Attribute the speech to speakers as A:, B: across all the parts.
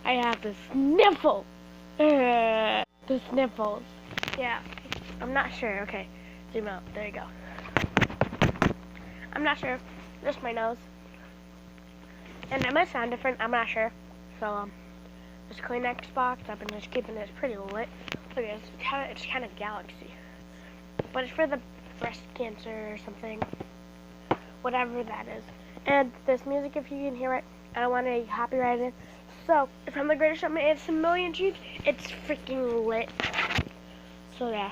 A: I have the sniffles. The sniffles. Yeah, I'm not sure. Okay, zoom out. There you go. I'm not sure. Just my nose. And it might sound different. I'm not sure. So, this Kleenex box, I've been just keeping this pretty lit. Look at this. It's kind of galaxy. But it's for the breast cancer or something. Whatever that is. And this music, if you can hear it, I don't want to copyright it. So, if I'm the greatest showman, it's a million G's. It's freaking lit. So, yeah.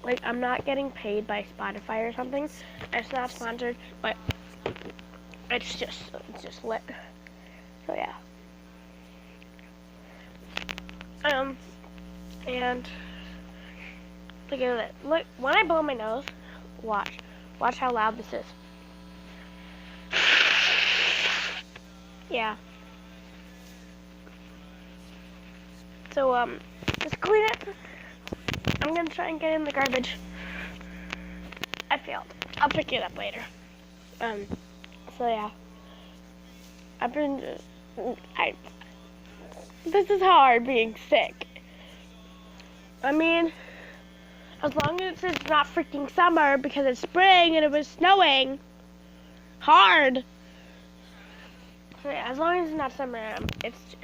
A: Like, I'm not getting paid by Spotify or something. It's not sponsored, but it's just lit. So, yeah. And look at it. Look, when I blow my nose, watch how loud this is. Yeah. So, just clean it. I'm gonna try and get in the garbage. I failed. I'll pick it up later. So yeah. This is hard being sick. I mean, as long as it's not freaking summer because it's spring and it was snowing hard. So yeah, as long as it's not summer, it's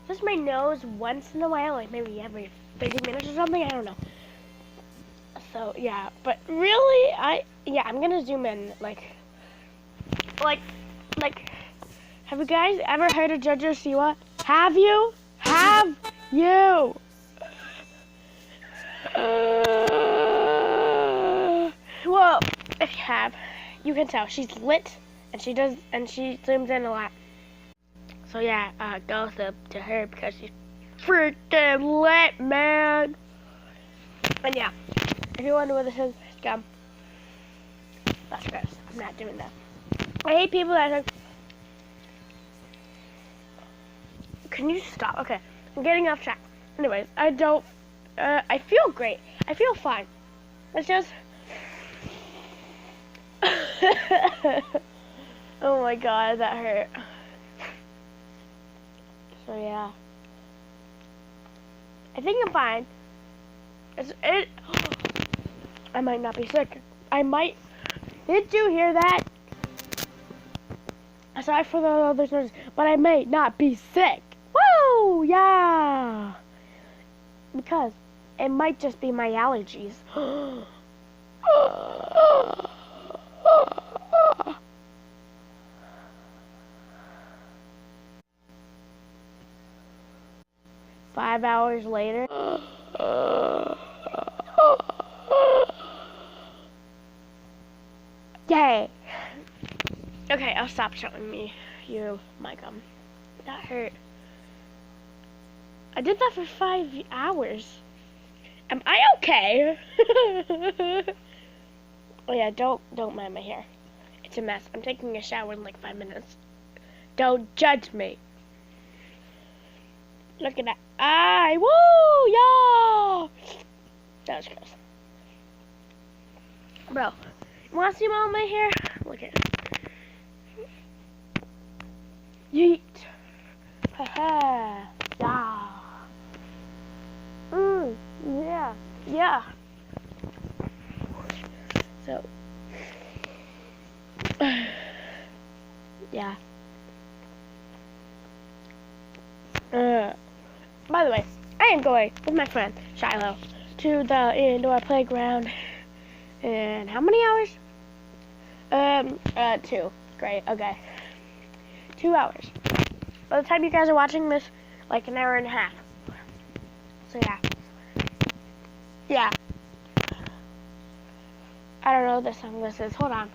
A: just my nose once in a while, like maybe every 30 minutes or something, I don't know. So yeah, but really, I'm gonna zoom in, like, have you guys ever heard of JoJo Siwa? Have you? Have you? Well, if you have, you can tell she's lit, and she zooms in a lot. So yeah, go to her because she's freaking lit, man. And yeah, if you wonder what this is, scum. That's gross. I'm not doing that. I hate people that are... Can you stop? Okay, I'm getting off track. Anyways, I feel great. I feel fine. It's just... Oh my god, that hurt. So yeah. I think I'm fine. I might not be sick. I might. Did you hear that? Sorry for the other listeners, but I may not be sick. Woo! Yeah! Because it might just be my allergies. 5 hours later. Yay! Okay, I'll stop showing you my gum. That hurt. I did that for 5 hours. Am I okay? Oh yeah, don't mind my hair. It's a mess. I'm taking a shower in like 5 minutes. Don't judge me. Look at that. Woo! Yeah! That was gross. Bro, you wanna see all my hair? Look at it. Yeet. Haha. Yeah. Yeah. Yeah. So. Yeah. By the way, I am going with my friend Shiloh to the indoor playground in how many hours? 2. Great, okay. 2 hours. By the time you guys are watching this, like an hour and a half. So yeah. Yeah. I don't know what this song this is. Hold on.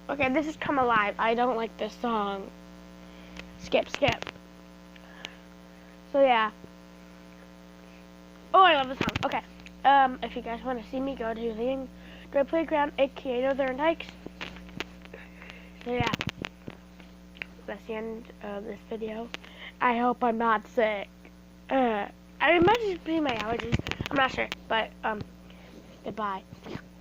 A: Okay, this is Come Alive. I don't like this song. Skip. So yeah. Oh, I love this song. Okay. If you guys want to see me, go to the indoor playground, aka Northern Hikes. So yeah. That's the end of this video. I hope I'm not sick. I might just be my allergies. I'm not sure, but goodbye.